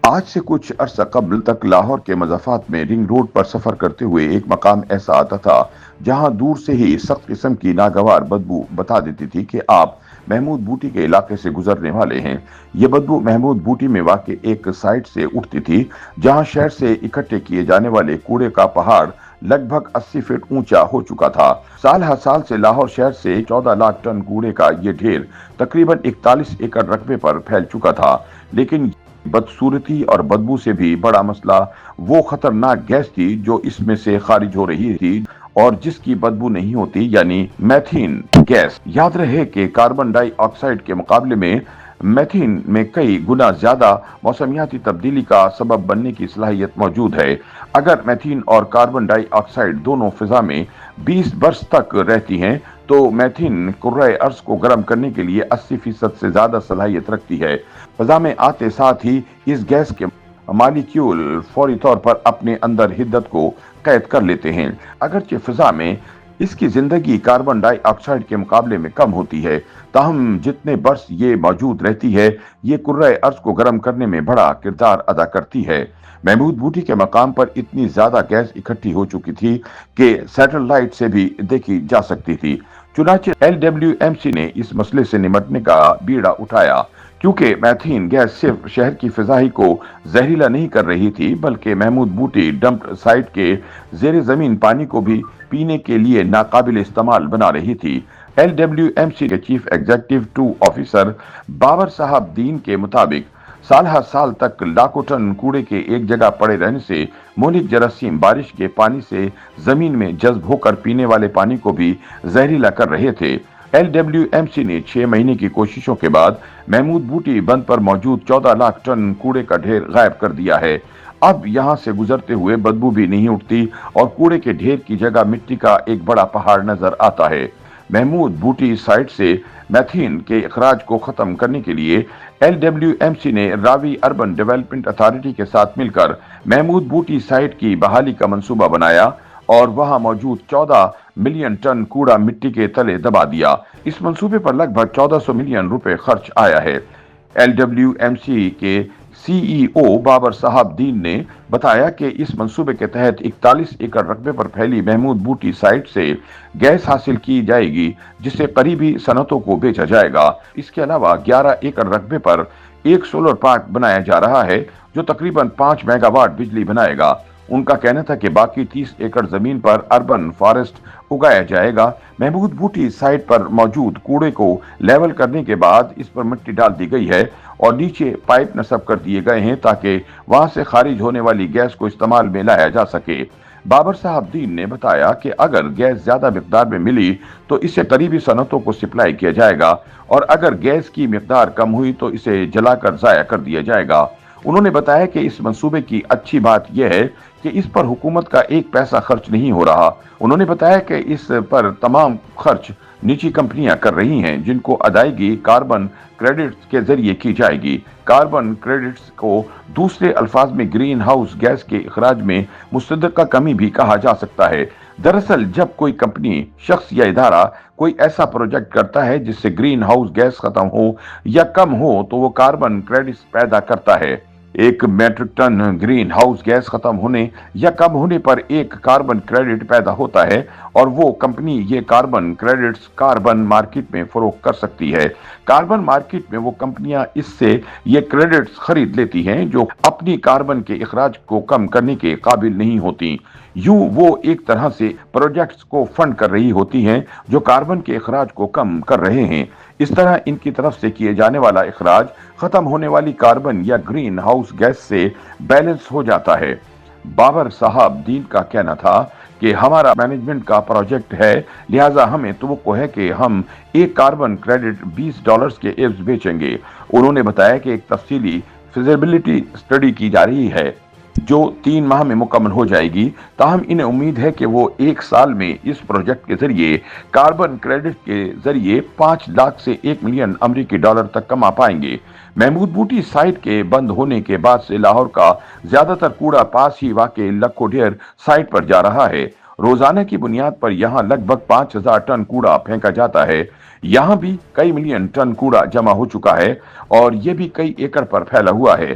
آج سے کچھ عرصہ قبل تک لاہور کے مضافات میں رنگ روڈ پر سفر کرتے ہوئے ایک مقام ایسا آتا تھا جہاں دور سے ہی سخت قسم کی ناگوار بدبو بتا دیتی تھی کہ آپ محمود بوٹی کے علاقے سے گزرنے والے ہیں۔ یہ بدبو محمود بوٹی میں واقع ایک سائٹ سے اٹھتی تھی جہاں شہر سے اکٹھے کیے جانے والے کوڑے کا پہاڑ لگ بھگ 80 فٹ اونچا ہو چکا تھا۔ سال ہر سال سے لاہور شہر سے 14 لاکھ ٹن کوڑے کا یہ ڈھیر تقریباً 41 ایکڑ رقبے پر پھیل چکا تھا، لیکن بدصورتی اور بدبو سے بھی بڑا مسئلہ وہ خطرناک گیس تھی جو اس میں سے خارج ہو رہی تھی اور جس کی بدبو نہیں ہوتی، یعنی میتھین گیس۔ یاد رہے کہ کاربن ڈائی آکسائیڈ کے مقابلے میں میتھین میں کئی گنا زیادہ موسمیاتی تبدیلی کا سبب بننے کی صلاحیت موجود ہے۔ اگر میتھین اور کاربن ڈائی آکسائیڈ دونوں فضا میں 20 برس تک رہتی ہیں تو میتھین کرۂ ارض کو گرم کرنے کے لیے 80% سے زیادہ صلاحیت رکھتی ہے۔ فضا میں آتے ساتھ ہی اس گیس کے مالیکیول فوری طور پر اپنے اندر حدت کو قید کر لیتے ہیں۔ اگرچہ فضا میں اس کی زندگی کاربن ڈائی آکسائیڈ کے مقابلے میں کم ہوتی ہے، تاہم جتنے برس یہ موجود رہتی ہے یہ کرۂ ارض کو گرم کرنے میں بڑا کردار ادا کرتی ہے۔ محمود بوٹی کے مقام پر اتنی زیادہ گیس اکٹھی ہو چکی تھی کہ سیٹلائٹ سے بھی دیکھی جا سکتی تھی۔ چنانچہ LWMC نے اس مسئلے سے نمٹنے کا بیڑا اٹھایا، کیونکہ میتھین گیس صرف شہر کی فضائی کو زہریلا نہیں کر رہی تھی بلکہ محمود بوٹی ڈمپ سائٹ کے زیر زمین پانی کو بھی پینے کے لیے ناقابل استعمال بنا رہی تھی۔ LWMC کے چیف ایگزیکٹو 2 آفیسر بابر صاحب دین کے مطابق سال ہر سال تک لاکھوں ٹن کوڑے کے ایک جگہ پڑے رہنے سے مہلک جراثیم بارش کے پانی سے زمین میں جذب ہو کر پینے والے پانی کو بھی زہریلا کر رہے تھے۔ LWMC نے 6 مہینے کی کوششوں کے بعد محمود بوٹی بند پر موجود 14 لاکھ ٹن کوڑے کا ڈھیر غائب کر دیا ہے۔ اب یہاں سے گزرتے ہوئے بدبو بھی نہیں اٹھتی اور کوڑے کے ڈھیر کی جگہ مٹی کا ایک بڑا پہاڑ نظر آتا ہے۔ محمود بوٹی سائٹ سے میتھین کے اخراج کو ختم کرنے کے لیے LWMC نے راوی اربن ڈیولپمنٹ اتھارٹی کے ساتھ مل کر محمود بوٹی سائٹ کی بحالی کا منصوبہ بنایا اور وہاں موجود 14 ملین ٹن کوڑا مٹی کے تلے دبا دیا۔ اس منصوبے پر لگ بھگ 1400 ملین روپے خرچ آیا ہے۔ LWMC کے CEO بابر صاحب دین نے بتایا کہ اس منصوبے کے تحت 41 ایکڑ رقبے پر پھیلی محمود بوٹی سائٹ سے گیس حاصل کی جائے گی جسے قریبی صنعتوں کو بیچا جائے گا۔ اس کے علاوہ 11 ایکڑ رقبے پر ایک سولر پارک بنایا جا رہا ہے جو تقریباً 5 میگا واٹ بجلی بنائے گا۔ ان کا کہنا تھا کہ باقی 30 ایکڑ زمین پر اربن فارسٹ اگایا جائے گا۔ محمود بوٹی سائٹ پر موجود کوڑے کو لیول کرنے کے بعد اس پر مٹی ڈال دی گئی ہے اور نیچے پائپ نصب کر دیے گئے ہیں تاکہ وہاں سے خارج ہونے والی گیس کو استعمال میں لایا جا سکے۔ بابر صاحب دین نے بتایا کہ اگر گیس زیادہ مقدار میں ملی تو اسے قریبی صنعتوں کو سپلائی کیا جائے گا اور اگر گیس کی مقدار کم ہوئی تو اسے جلا کر ضائع کر دیا جائے گا۔ انہوں نے بتایا کہ اس منصوبے کی اچھی بات یہ ہے کہ اس پر حکومت کا ایک پیسہ خرچ نہیں ہو رہا۔ انہوں نے بتایا کہ اس پر تمام خرچ نجی کمپنیاں کر رہی ہیں جن کو ادائیگی کاربن کریڈٹس کے ذریعے کی جائے گی۔ کاربن کریڈٹس کو دوسرے الفاظ میں گرین ہاؤس گیس کے اخراج میں مصدقہ کمی بھی کہا جا سکتا ہے۔ دراصل جب کوئی کمپنی، شخص یا ادارہ کوئی ایسا پروجیکٹ کرتا ہے جس سے گرین ہاؤس گیس ختم ہو یا کم ہو تو وہ کاربن کریڈٹس پیدا کرتا ہے۔ ایک metric ton greenhouse gas ختم ہونے یا کم ہونے پر ایک کاربن کریڈٹ پیدا ہوتا ہے اور وہ کمپنی یہ کاربن کریڈٹس کاربن مارکیٹ میں فروخت کر سکتی ہے۔ کاربن مارکیٹ میں وہ کمپنیاں اس سے یہ کریڈٹس خرید لیتی ہیں جو اپنی کاربن کے اخراج کو کم کرنے کے قابل نہیں ہوتی۔ یوں وہ ایک طرح سے پروجیکٹس کو فنڈ کر رہی ہوتی ہیں جو کاربن کے اخراج کو کم کر رہے ہیں۔ اس طرح ان کی طرف سے کیے جانے والا اخراج ختم ہونے والی کاربن یا گرین ہاؤس گیس سے بیلنس ہو جاتا ہے۔ بابر صاحب دین کا کہنا تھا کہ ہمارا مینجمنٹ کا پروجیکٹ ہے، لہٰذا ہمیں توقع ہے کہ ہم ایک کاربن کریڈٹ $20 کے عوض بیچیں گے۔ انہوں نے بتایا کہ ایک تفصیلی فیزیبلٹی اسٹڈی کی جا رہی ہے جو 3 ماہ میں مکمل ہو جائے گی، تاہم انہیں امید ہے کہ وہ 1 سال میں اس پروجیکٹ کے ذریعے کاربن کریڈٹ کے ذریعے 5 لاکھ سے 1 ملین امریکی ڈالر تک کما پائیں گے۔ محمود بوٹی سائٹ کے بند ہونے کے بعد سے لاہور کا زیادہ تر کوڑا پاس ہی واقع لکھو ڈھیر سائٹ پر جا رہا ہے۔ روزانہ کی بنیاد پر یہاں لگ بھگ 5000 ٹن کوڑا پھینکا جاتا ہے۔ یہاں بھی کئی ملین ٹن کوڑا جمع ہو چکا ہے اور یہ بھی کئی ایکڑ پر پھیلا ہوا ہے۔